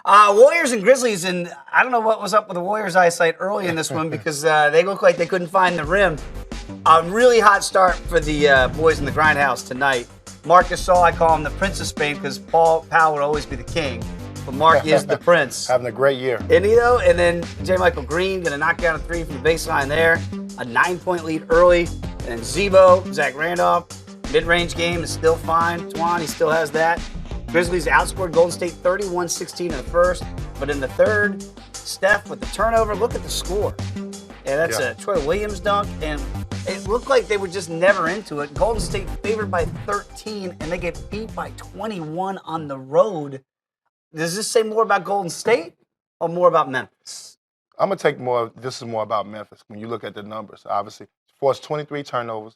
Warriors and Grizzlies, and I don't know what was up with the Warriors' eyesight early in this one because they look like they couldn't find the rim. A really hot start for the boys in the grindhouse tonight. Marc Gasol, I call him the Prince of Spain because Powell would always be the king, but Marc is the prince. Having a great year. And then J. Michael Green going to knock down a three from the baseline there. A 9-point lead early. And then Zebo, Zach Randolph, mid-range game is still fine. Twan, he still has that. Grizzlies outscored Golden State 31-16 in the first, but in the third, Steph with the turnover. Look at the score. Yeah, that's a Troy Williams dunk, and it looked like they were just never into it. Golden State favored by 13, and they get beat by 21 on the road. Does this say more about Golden State or more about Memphis? I'm going to take more. This is more about Memphis when you look at the numbers, obviously. Forced 23 turnovers.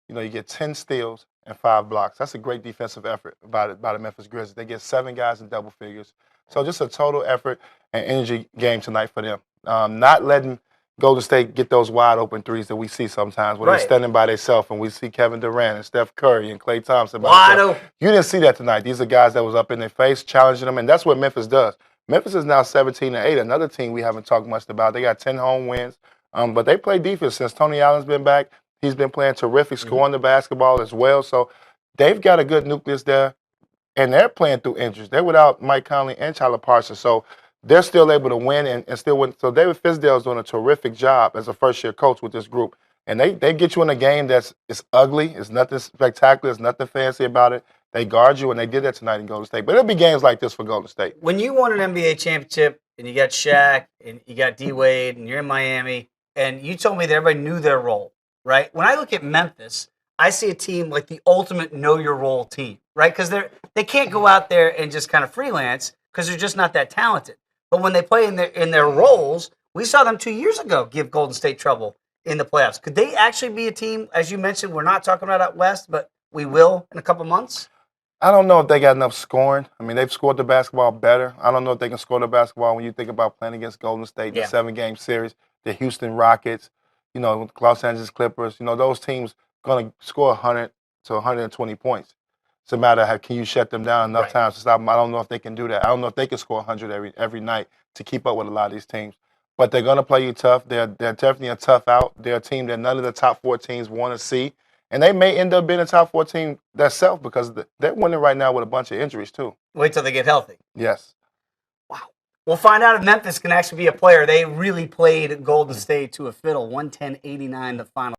You get 10 steals and 5 blocks. That's a great defensive effort by the Memphis Grizzlies. They get 7 guys in double figures. So just a total effort and energy game tonight for them. Not letting Golden State get those wide open threes that we see sometimes where they're standing by themselves and we see Kevin Durant and Steph Curry and Klay Thompson. Wide open. You didn't see that tonight. These are guys that was up in their face, challenging them, and that's what Memphis does. Memphis is now 17-8, another team we haven't talked much about. They got 10 home wins, but they play defense since Tony Allen's been back. He's been playing terrific, scoring the basketball as well. So they've got a good nucleus there, and they're playing through injuries. They're without Mike Conley and Tyler Parsons, so they're still able to win and still win. So David Fizdale's doing a terrific job as a first-year coach with this group. And they get you in a game it's ugly. It's nothing spectacular. It's nothing fancy about it. They guard you, and they did that tonight in Golden State. But it'll be games like this for Golden State. When you won an NBA championship and you got Shaq and you got D-Wade and you're in Miami, and you told me that everybody knew their role, right? When I look at Memphis, I see a team like the ultimate know-your-role team, right? Because they can't go out there and just kind of freelance because they're just not that talented. But when they play in their roles, we saw them 2 years ago give Golden State trouble in the playoffs. Could they actually be a team, as you mentioned, we're not talking about out west, but we will in a couple months? I don't know if they got enough scoring. I mean, they've scored the basketball better. I don't know if they can score the basketball when you think about playing against Golden State in a 7-game series, the Houston Rockets, Los Angeles Clippers. Those teams going to score 100 to 120 points. It's a matter of can you shut them down enough times to stop them. I don't know if they can do that. I don't know if they can score 100 every night to keep up with a lot of these teams. But they're going to play you tough. They're definitely a tough out. They're a team that none of the top 4 teams want to see. And they may end up being a top 4 team themselves because they're winning right now with a bunch of injuries too. Wait till they get healthy. Yes. Wow. We'll find out if Memphis can actually be a player. They really played Golden State to a fiddle, 110-89 the final.